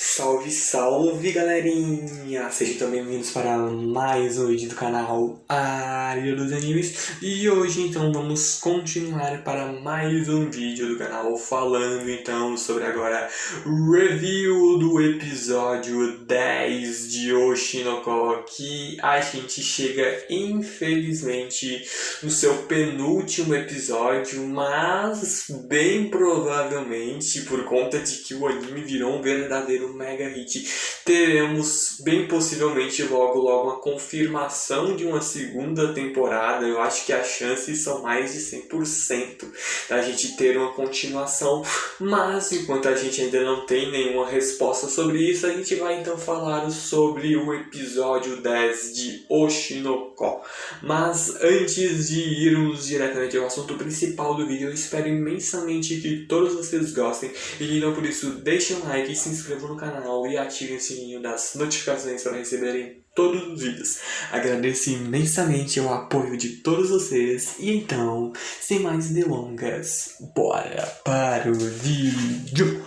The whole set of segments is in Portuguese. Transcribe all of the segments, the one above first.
Salve, salve, galerinha! Sejam também bem-vindos para mais um vídeo do canal Área dos Animes. E hoje, então, vamos continuar para mais um vídeo do canal falando, então, sobre agora o review do episódio 10 de Oshinoko, que a gente chega, infelizmente, no seu penúltimo episódio, mas bem provavelmente, por conta de que o anime virou um verdadeiro mega hit, teremos bem possivelmente logo uma confirmação de uma segunda temporada. Eu acho que as chances são mais de 100% da gente ter uma continuação, mas enquanto a gente ainda não tem nenhuma resposta sobre isso, a gente vai então falar sobre o episódio 10 de Oshinoko. Mas antes de irmos diretamente ao assunto principal do vídeo, eu espero imensamente que todos vocês gostem e não por isso deixem um like e se inscrevam no canal e ativem o sininho das notificações para receberem todos os vídeos. Agradeço imensamente o apoio de todos vocês e então, sem mais delongas, bora para o vídeo!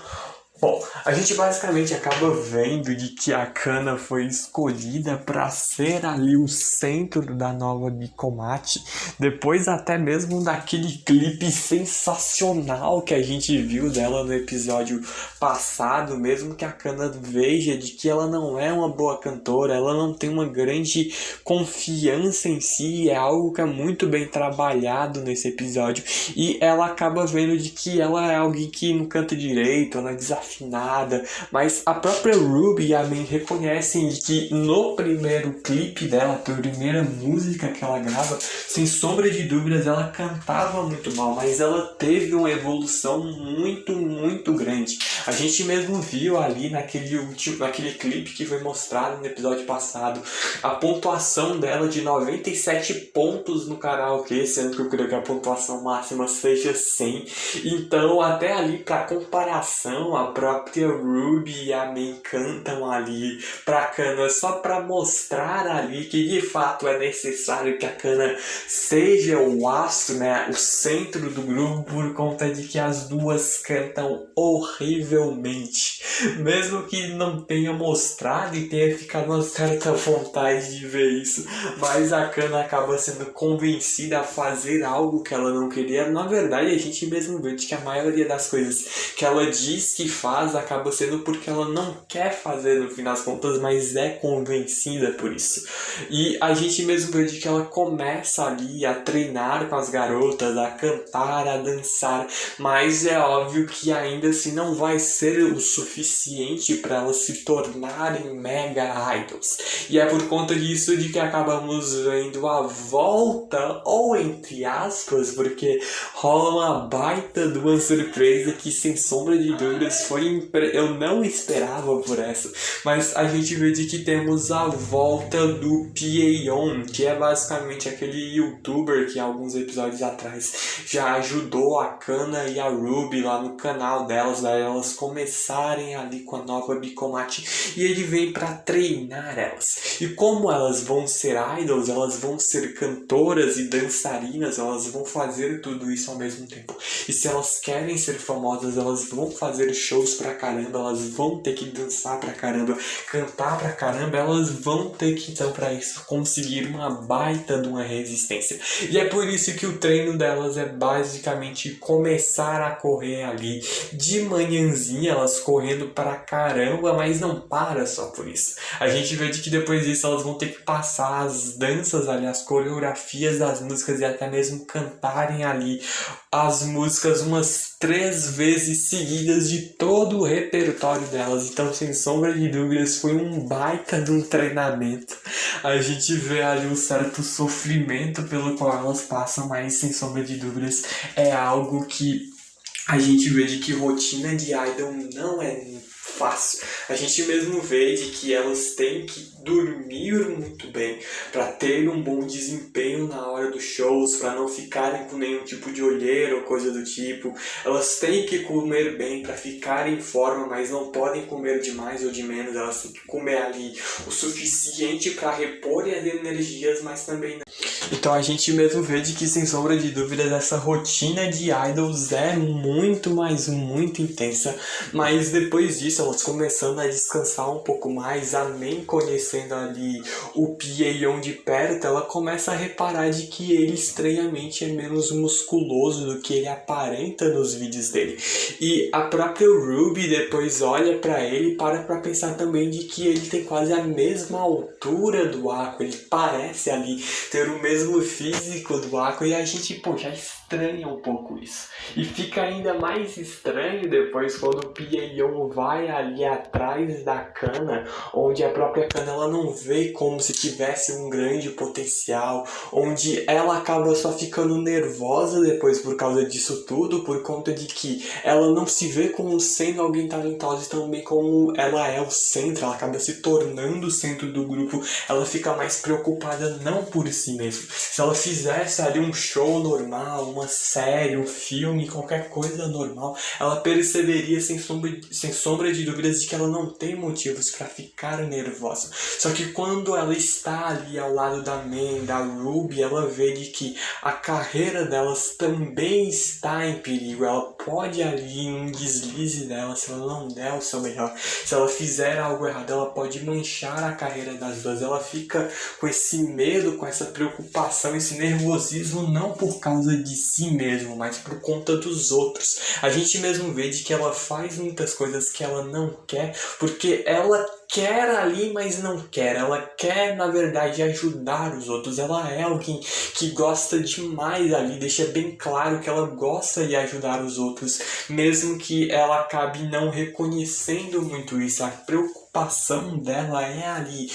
Bom, a gente basicamente acaba vendo de que a Kana foi escolhida para ser ali o centro da nova Bikomachi, depois até mesmo daquele clipe sensacional que a gente viu dela no episódio passado, mesmo que a Kana veja de que ela não é uma boa cantora, ela não tem uma grande confiança em si, é algo que é muito bem trabalhado nesse episódio, e ela acaba vendo de que ela é alguém que não canta direito, ela é desafinada, mas a própria Ruby e a Min reconhecem que no primeiro clipe dela, a primeira música que ela grava, sem sombra de dúvidas ela cantava muito mal, mas ela teve uma evolução muito grande. A gente mesmo viu ali naquele clipe que foi mostrado no episódio passado, a pontuação dela de 97 pontos no karaokê, sendo que eu creio que a pontuação máxima seja 100. Então até ali, para comparação, a própria Ruby e a Min cantam ali pra Kana só para mostrar ali que de fato é necessário que a Kana seja o astro, né, o centro do grupo, por conta de que as duas cantam horrivelmente. Mesmo que não tenha mostrado e tenha ficado uma certa vontade de ver isso, mas a Kana acaba sendo convencida a fazer algo que ela não queria. Na verdade, a gente mesmo vê que a maioria das coisas que ela diz que faz acaba sendo porque ela não quer fazer no fim das contas, mas é convencida por isso. E a gente mesmo vê que ela começa ali a treinar com as garotas, a cantar, a dançar, mas é óbvio que ainda assim não vai ser o suficiente para elas se tornarem mega idols. E é por conta disso de que acabamos vendo a volta, ou entre aspas, porque rola uma baita de uma surpresa que sem sombra de dúvidas eu não esperava por essa, mas a gente vê de que temos a volta do Pieon, que é basicamente aquele youtuber que alguns episódios atrás já ajudou a Kana e a Ruby lá no canal delas, daí elas começarem ali com a nova Bikomachi, e ele vem para treinar elas. E como elas vão ser idols, elas vão ser cantoras e dançarinas, elas vão fazer tudo isso ao mesmo tempo. E se elas querem ser famosas, elas vão fazer shows pra caramba, elas vão ter que dançar pra caramba, cantar pra caramba, elas vão ter que então pra isso conseguir uma baita de uma resistência. E é por isso que o treino delas é basicamente começar a correr ali de manhãzinha, elas correndo pra caramba, mas não para só por isso. A gente vê de que depois disso elas vão ter que passar as danças ali, as coreografias das músicas e até mesmo cantarem ali as músicas umas 3 vezes seguidas de todo o repertório delas. Então, sem sombra de dúvidas, foi um baita de um treinamento. A gente vê ali um certo sofrimento pelo qual elas passam, mas sem sombra de dúvidas é algo que a gente vê de que rotina de idol não é fácil. A gente mesmo vê de que elas têm que dormir muito bem para ter um bom desempenho na hora dos shows, para não ficarem com nenhum tipo de olheira ou coisa do tipo. Elas têm que comer bem para ficar em forma, mas não podem comer de mais ou de menos. Elas têm que comer ali o suficiente para repor as energias, mas também Então a gente mesmo vê de que, sem sombra de dúvidas, essa rotina de idols é muito, mas muito intensa. Mas depois disso, elas começando a descansar um pouco mais, a Min conhecendo ali o Pieyon de perto, ela começa a reparar de que ele estranhamente é menos musculoso do que ele aparenta nos vídeos dele. E a própria Ruby depois olha pra ele e para pra pensar também de que ele tem quase a mesma altura do Aqua, ele parece ali ter o mesmo físico do Aqua, e a gente, pô, já estranha um pouco isso. E fica ainda mais estranho depois quando o Pieyon vai ali atrás da Kana, onde a própria Kana ela não vê como se tivesse um grande potencial, onde ela acaba só ficando nervosa depois por causa disso tudo, por conta de que ela não se vê como sendo alguém talentosa e também como ela é o centro, ela acaba se tornando o centro do grupo, ela fica mais preocupada não por si mesma. Se ela fizesse ali um show normal, uma série, um filme, qualquer coisa normal, ela perceberia sem sombra de dúvidas de que ela não tem motivos para ficar nervosa. Só que quando ela está ali ao lado da Min, da Ruby, ela vê de que a carreira delas também está em perigo. Ela pode ali, um deslize dela, se ela não der o seu melhor, se ela fizer algo errado, ela pode manchar a carreira das duas. Ela fica com esse medo, com essa preocupação, esse nervosismo, não por causa de si mesmo, mas por conta dos outros. A gente mesmo vê de que ela faz muitas coisas que ela não quer, porque ela quer ali, mas não quer. Ela quer, na verdade, ajudar os outros. Ela é alguém que gosta demais ali, deixa bem claro que ela gosta de ajudar os outros, mesmo que ela acabe não reconhecendo muito isso. A preocupação dela é ali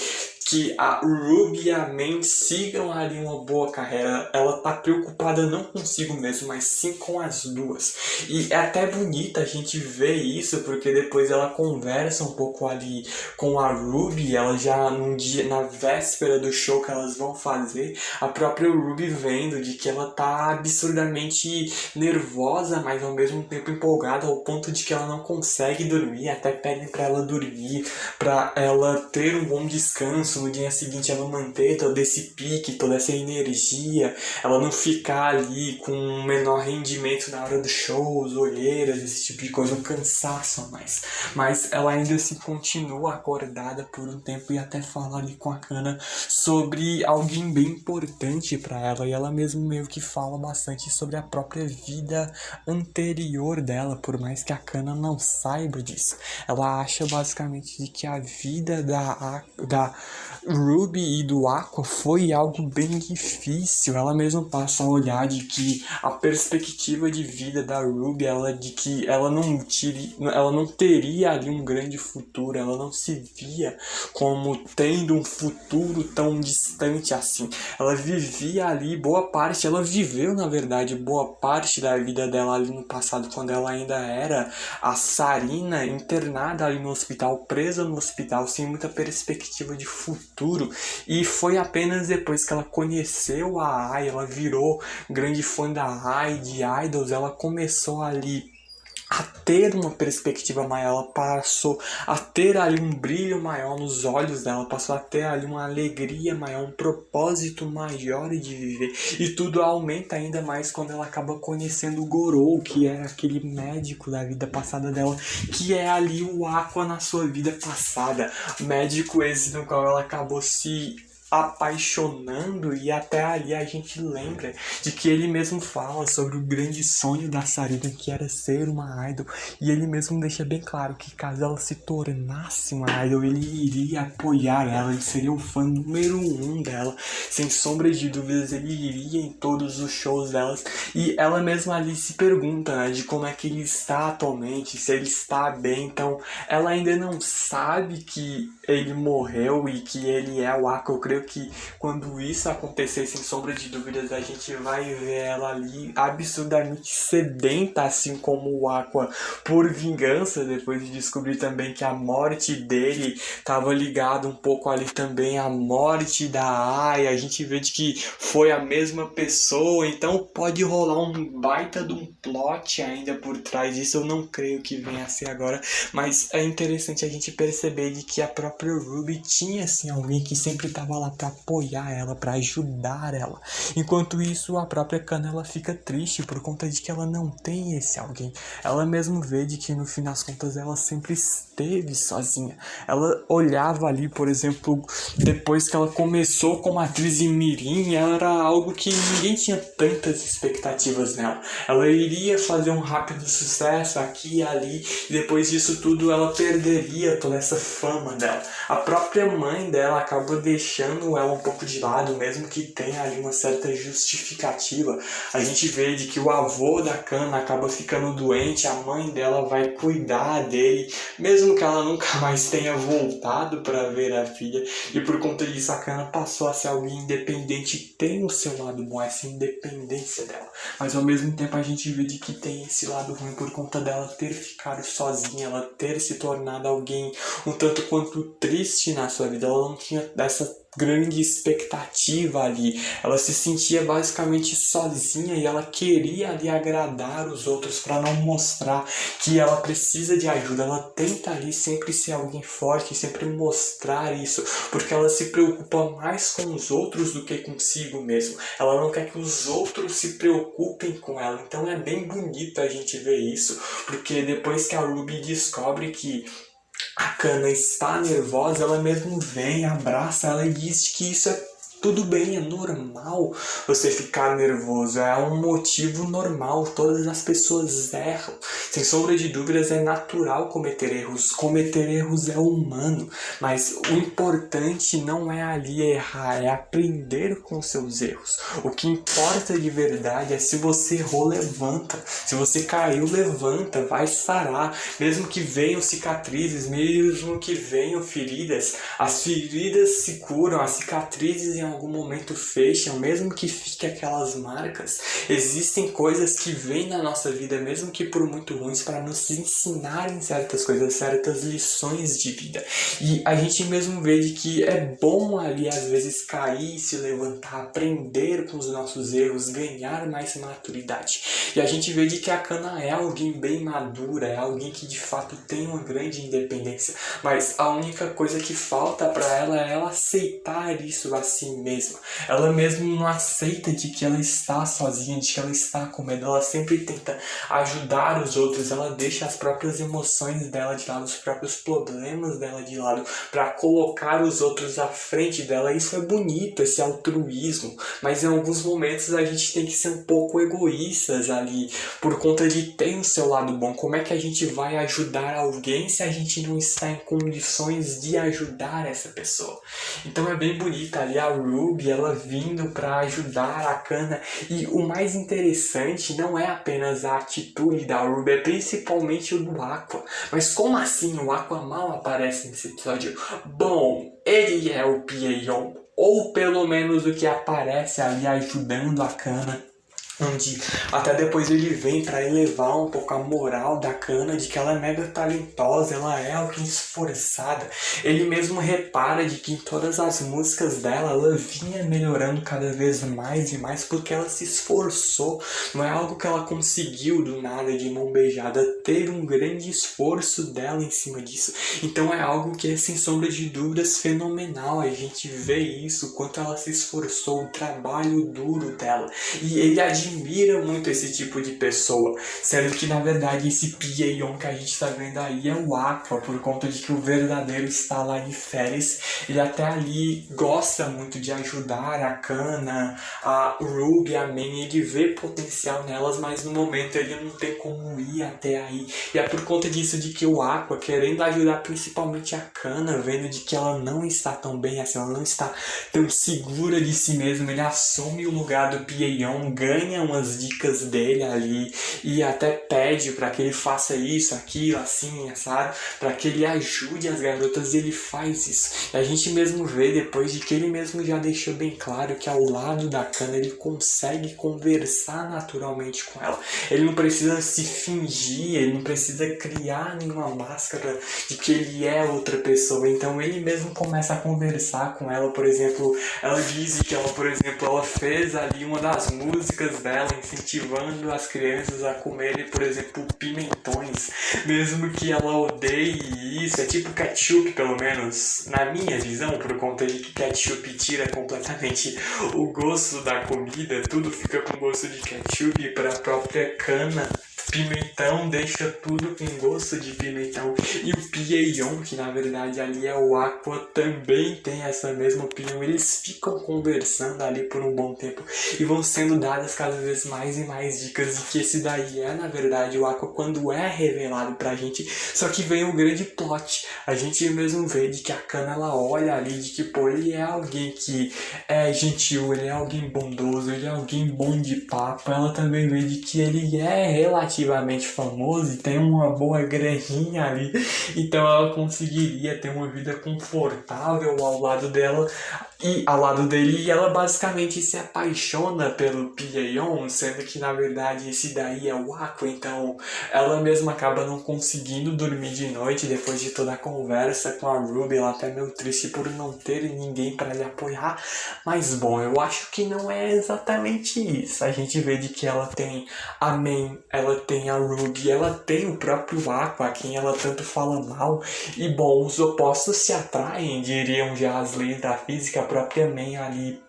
que a Ruby e a Min sigam ali uma boa carreira. Ela tá preocupada não consigo mesmo, mas sim com as duas. E é até bonita a gente ver isso, porque depois ela conversa um pouco ali com a Ruby, ela já num dia, na véspera do show que elas vão fazer, a própria Ruby vendo de que ela tá absurdamente nervosa, mas ao mesmo tempo empolgada, ao ponto de que ela não consegue dormir, até pedem pra ela dormir, pra ela ter um bom descanso, no dia seguinte ela manter todo esse pique, toda essa energia, ela não ficar ali com um menor rendimento na hora dos shows, olheiras, esse tipo de coisa, um cansaço a mais. Mas ela ainda assim continua acordada por um tempo e até fala ali com a Kana sobre alguém bem importante para ela, e ela mesmo meio que fala bastante sobre a própria vida anterior dela, por mais que a Kana não saiba disso. Ela acha basicamente de que a vida da Ruby e do Aqua foi algo bem difícil. Ela mesma passa a olhar de que a perspectiva de vida da Ruby, de que ela não teria ali um grande futuro, ela não se via como tendo um futuro tão distante assim. Ela vivia ali ela viveu na verdade boa parte da vida dela ali no passado, quando ela ainda era a Sarina, internada ali no hospital, presa no hospital, sem muita perspectiva de futuro. E foi apenas depois que ela conheceu a Ai, ela virou grande fã da Ai, de idols, ela começou ali a ter uma perspectiva maior, ela passou a ter ali um brilho maior nos olhos dela, passou a ter ali uma alegria maior, um propósito maior de viver. E tudo aumenta ainda mais quando ela acaba conhecendo o Gorou, que é aquele médico da vida passada dela, que é ali o Aqua na sua vida passada. Médico esse no qual ela acabou se apaixonando, e até ali a gente lembra de que ele mesmo fala sobre o grande sonho da Sarina, que era ser uma idol, e ele mesmo deixa bem claro que caso ela se tornasse uma idol, ele iria apoiar ela, ele seria o fã número 1 dela, sem sombra de dúvidas, ele iria em todos os shows delas. E ela mesma ali se pergunta, né, de como é que ele está atualmente, se ele está bem. Então ela ainda não sabe que ele morreu e que ele é o Aqua. Eu creio que quando isso acontecer, sem sombra de dúvidas, a gente vai ver ela ali absurdamente sedenta, assim como o Aqua, por vingança, depois de descobrir também que a morte dele estava ligada um pouco ali também à morte da Ai. A gente vê de que foi a mesma pessoa, então pode rolar um baita de um plot ainda por trás disso. Eu não creio que venha a ser agora, mas é interessante a gente perceber de que a própria Ruby tinha assim alguém que sempre estava lá ela, para apoiar ela, para ajudar ela. Enquanto isso, a própria Kana, ela fica triste por conta de que ela não tem esse alguém. Ela mesmo vê de que no fim das contas ela sempre esteve sozinha. Ela olhava ali, por exemplo, depois que ela começou como atriz em mirim, era algo que ninguém tinha tantas expectativas nela. Ela iria fazer um rápido sucesso aqui e ali, e depois disso tudo ela perderia toda essa fama dela. A própria mãe dela acaba deixando ela um pouco de lado, mesmo que tenha ali uma certa justificativa. A gente vê de que o avô da Kana acaba ficando doente, a mãe dela vai cuidar dele, mesmo que ela nunca mais tenha voltado para ver a filha, e por conta disso a Kana passou a ser alguém independente, tem o seu lado bom, essa independência dela, mas ao mesmo tempo a gente vê de que tem esse lado ruim por conta dela ter ficado sozinha, ela ter se tornado alguém um tanto quanto triste na sua vida. Ela não tinha essa grande expectativa ali, ela se sentia basicamente sozinha e ela queria ali agradar os outros para não mostrar que ela precisa de ajuda. Ela tenta ali sempre ser alguém forte, sempre mostrar isso, porque ela se preocupa mais com os outros do que consigo mesmo. Ela não quer que os outros se preocupem com ela. Então é bem bonito a gente ver isso, porque depois que a Ruby descobre que a Kana está nervosa, ela mesmo vem, abraça ela e diz que isso é tudo bem, é normal você ficar nervoso, é um motivo normal, todas as pessoas erram, sem sombra de dúvidas é natural cometer erros é humano, mas o importante não é ali errar, é aprender com seus erros. O que importa de verdade é se você errou, levanta, se você caiu, levanta, vai sarar, mesmo que venham cicatrizes, mesmo que venham feridas, as feridas se curam, as cicatrizes em algum momento fecham, mesmo que fique aquelas marcas. Existem coisas que vêm na nossa vida, mesmo que por muito ruins, para nos ensinarem certas coisas, certas lições de vida. E a gente mesmo vê de que é bom ali às vezes cair, se levantar, aprender com os nossos erros, ganhar mais maturidade. E a gente vê de que a Kana é alguém bem madura, é alguém que de fato tem uma grande independência, mas a única coisa que falta para ela é ela aceitar isso a si mesma. Ela mesmo não aceita de que ela está sozinha, de que ela está com medo. Ela sempre tenta ajudar os outros, ela deixa as próprias emoções dela de lado, os próprios problemas dela de lado, para colocar os outros à frente dela. Isso é bonito, esse altruísmo, mas em alguns momentos a gente tem que ser um pouco egoístas ali, por conta de ter o seu lado bom. Como é que a gente vai ajudar alguém se a gente não está em condições de ajudar essa pessoa? Então é bem bonita ali a Ruby, ela vindo para ajudar a Kana, e o mais interessante não é apenas a atitude da Ruby, é principalmente o do Aqua. Mas como assim o Aqua mal aparece nesse episódio? Bom, ele é o Pieion, ou pelo menos o que aparece ali ajudando a Kana, onde até depois ele vem para elevar um pouco a moral da Kana, de que ela é mega talentosa, ela é alguém esforçada. Ele mesmo repara de que em todas as músicas dela, ela vinha melhorando cada vez mais e mais, porque ela se esforçou. Não é algo que ela conseguiu do nada, de mão beijada, teve um grande esforço dela em cima disso. Então é algo que é, sem sombra de dúvidas, fenomenal. A gente vê isso, o quanto ela se esforçou, o trabalho duro dela. E ele admira muito esse tipo de pessoa, sendo que na verdade esse Pieion que a gente está vendo aí é o Aqua, por conta de que o verdadeiro está lá de férias. Ele até ali gosta muito de ajudar a Kana, a Ruby, a Min, ele vê potencial nelas, mas no momento ele não tem como ir até aí, e é por conta disso de que o Aqua, querendo ajudar principalmente a Kana, vendo de que ela não está tão bem assim, ela não está tão segura de si mesma, ele assume o lugar do Pieion, ganha umas dicas dele ali e até pede para que ele faça isso, aquilo, assim, sabe? Para que ele ajude as garotas, e ele faz isso. E a gente mesmo vê depois de que ele mesmo já deixou bem claro que ao lado da Kana ele consegue conversar naturalmente com ela. Ele não precisa se fingir, ele não precisa criar nenhuma máscara de que ele é outra pessoa. Então ele mesmo começa a conversar com ela. Por exemplo, ela diz que ela, por exemplo, ela fez ali uma das músicas dela, incentivando as crianças a comerem, por exemplo, pimentões, mesmo que ela odeie isso. É tipo ketchup, pelo menos, na minha visão, por conta de que ketchup tira completamente o gosto da comida, tudo fica com gosto de ketchup para a própria cana. Pimentão deixa tudo com gosto de pimentão. E o Pieion, que na verdade ali é o Aqua, também tem essa mesma opinião. Eles ficam conversando ali por um bom tempo e vão sendo dadas cada vez mais e mais dicas de que esse daí é na verdade o Aqua quando é revelado pra gente. Só que vem o grande plot. A gente mesmo vê de que a Kana ela olha ali de que pô, ele é alguém que é gentil, ele é alguém bondoso, ele é alguém bom de papo. Ela também vê de que ele é relativamente famoso e tem uma boa graninha ali, então ela conseguiria ter uma vida confortável ao lado dela e ao lado dele, e ela basicamente se apaixona pelo Pieion, sendo que na verdade esse daí é o Aqua. Então ela mesma acaba não conseguindo dormir de noite depois de toda a conversa com a Ruby. Ela até meio triste por não ter ninguém para lhe apoiar, mas bom, eu acho que não é exatamente isso. A gente vê de que ela tem a Main, ela tem a Ruby, ela tem o próprio Aqua, a quem ela tanto fala mal, e bom, os opostos se atraem, diriam já as leis da física. A própria Main ali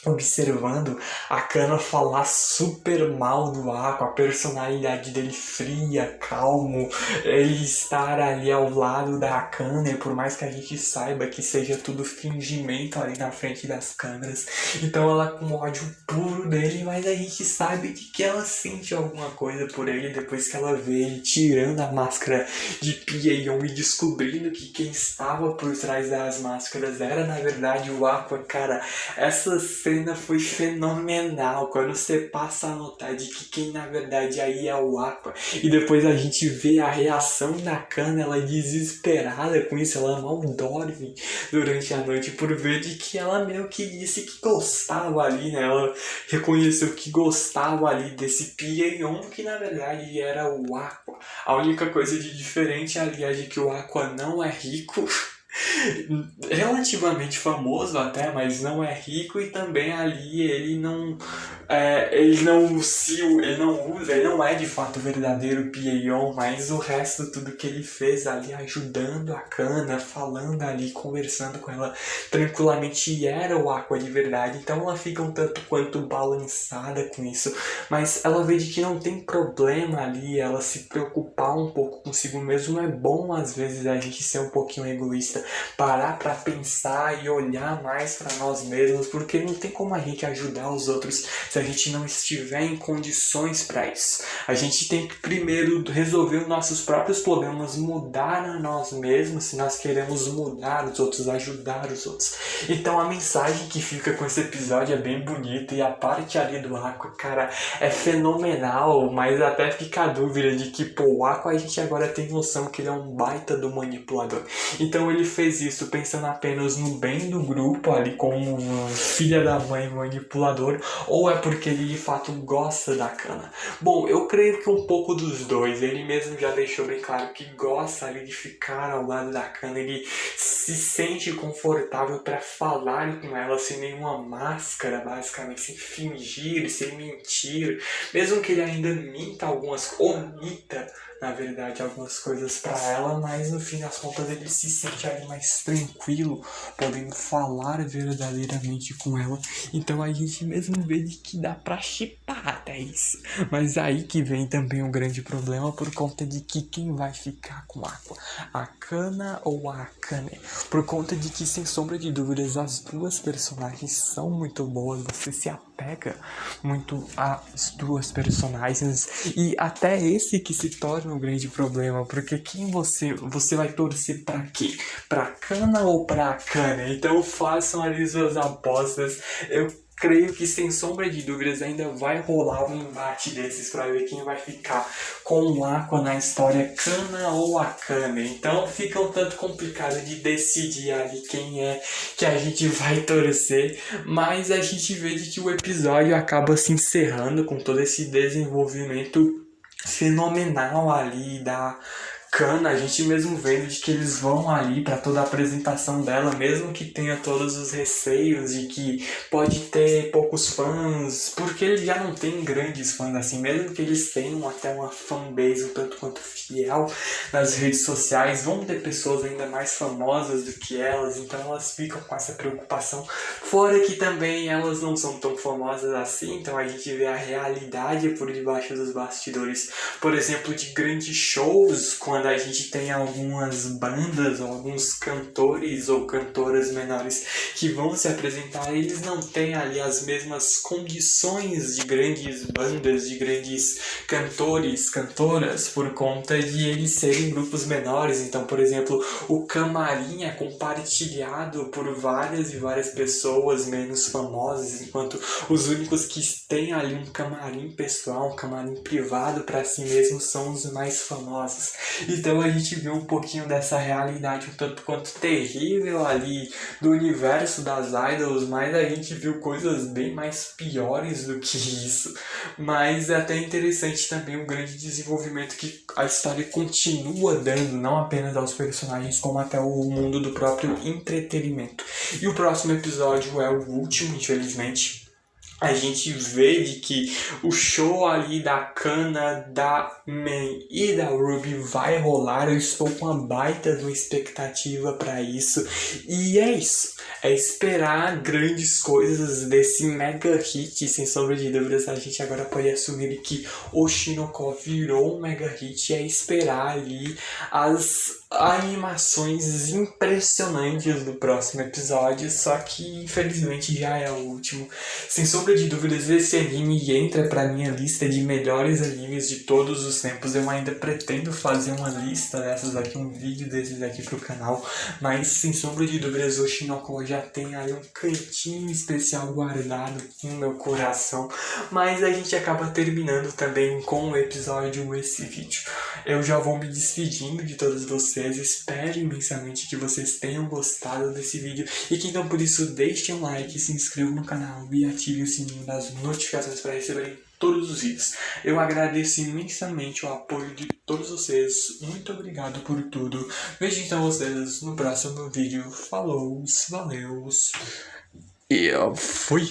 observando a Kana falar super mal do Aqua, a personalidade dele fria, calmo, ele estar ali ao lado da Kana, e por mais que a gente saiba que seja tudo fingimento ali na frente das câmeras, então ela com ódio puro dele, mas a gente sabe de que ela sente alguma coisa por ele depois que ela vê ele tirando a máscara de Pieion e descobrindo que quem estava por trás das máscaras era na verdade o Aqua. Cara, essa cena foi fenomenal quando você passa a notar de que quem na verdade aí é o Aqua, e depois a gente vê a reação da Kana, ela é desesperada com isso, ela mal dorme durante a noite por ver de que ela meio que disse que gostava ali, né? Ela reconheceu que gostava ali desse Pieion, que na verdade era o Aqua. A única coisa de diferente ali é de que o Aqua não é rico, relativamente famoso até, mas não é rico, e também ali ele não usa, ele não é de fato o verdadeiro Pieion, mas o resto, tudo que ele fez ali ajudando a Kana, falando ali, conversando com ela tranquilamente, era o Aqua de verdade. Então ela fica um tanto quanto balançada com isso, mas ela vê de que não tem problema ali ela se preocupar um pouco consigo mesmo. É bom às vezes a gente ser um pouquinho egoísta, parar para pensar e olhar mais para nós mesmos, porque não tem como a gente ajudar os outros se a gente não estiver em condições para isso. A gente tem que primeiro resolver os nossos próprios problemas, mudar a nós mesmos, se nós queremos mudar os outros, ajudar os outros. Então a mensagem que fica com esse episódio é bem bonita, e a parte ali do Aqua, cara, é fenomenal, mas até fica a dúvida de que, pô, o Aqua a gente agora tem noção que ele é um baita do manipulador. Então ele fez isso pensando apenas no bem do grupo ali, como filha da mãe manipulador, ou é porque ele de fato gosta da Kana? Bom, eu creio que um pouco dos dois. Ele mesmo já deixou bem claro que gosta ali de ficar ao lado da Kana, ele se sente confortável para falar com ela sem nenhuma máscara, basicamente, sem fingir, sem mentir, mesmo que ele ainda omita na verdade algumas coisas para ela, mas no fim das contas ele se sente ali mais tranquilo, podendo falar verdadeiramente com ela. Então a gente mesmo vê de que dá pra shippar até isso. Mas aí que vem também um grande problema, por conta de que quem vai ficar com a Aqua? A Kana ou a Akane? Por conta de que, sem sombra de dúvidas, as duas personagens são muito boas, você se apega muito às duas personagens, e até esse que se torna um grande problema, porque quem você vai torcer pra quê? Pra Kana ou pra Akane? Então façam ali suas apostas. Eu creio que, sem sombra de dúvidas, ainda vai rolar um embate desses para ver quem vai ficar com o Aqua na história, Kana ou Akane. Então fica um tanto complicado de decidir ali quem é que a gente vai torcer, mas a gente vê de que o episódio acaba se encerrando com todo esse desenvolvimento fenomenal ali da Kana, a gente mesmo vendo de que eles vão ali para toda a apresentação dela, mesmo que tenha todos os receios de que pode ter poucos fãs, porque eles já não têm grandes fãs assim, mesmo que eles tenham até uma fanbase um tanto quanto fiel nas redes sociais, vão ter pessoas ainda mais famosas do que elas, então elas ficam com essa preocupação. Fora que também elas não são tão famosas assim, então a gente vê a realidade por debaixo dos bastidores, por exemplo, de grandes shows, quando a gente tem algumas bandas ou alguns cantores ou cantoras menores que vão se apresentar, eles não têm ali as mesmas condições de grandes bandas, de grandes cantores, cantoras, por conta de eles serem grupos menores. Então, por exemplo, o camarim é compartilhado por várias e várias pessoas menos famosas, enquanto os únicos que têm ali um camarim pessoal, um camarim privado para si mesmos são os mais famosos. Então a gente viu um pouquinho dessa realidade um tanto quanto terrível ali do universo das idols, mas a gente viu coisas bem mais piores do que isso. Mas é até interessante também o grande desenvolvimento que a história continua dando, não apenas aos personagens, como até o mundo do próprio entretenimento. E o próximo episódio é o último, infelizmente. A gente vê de que o show ali da Kana, da May e da Ruby vai rolar. Eu estou com uma baita de uma expectativa para isso. E é isso. É esperar grandes coisas desse mega hit. Sem sombra de dúvidas, a gente agora pode assumir que Oshinoko virou um mega hit. É esperar ali as animações impressionantes do próximo episódio. Só que infelizmente já é o último. Sem sombra de dúvidas, esse anime entra pra minha lista de melhores animes de todos os tempos. Eu ainda pretendo fazer uma lista dessas aqui, um vídeo desses aqui pro canal, mas sem sombra de dúvidas, o Oshinoko já tem aí um cantinho especial guardado no meu coração. Mas a gente acaba terminando também com o episódio esse vídeo. Eu já vou me despedindo de todos vocês, espero imensamente que vocês tenham gostado desse vídeo e que então por isso deixem um like, se inscrevam no canal e ativem o sininho das notificações para receberem todos os vídeos. Eu agradeço imensamente o apoio de todos vocês, muito obrigado por tudo. Vejo então vocês no próximo vídeo. Falou, valeu e eu fui!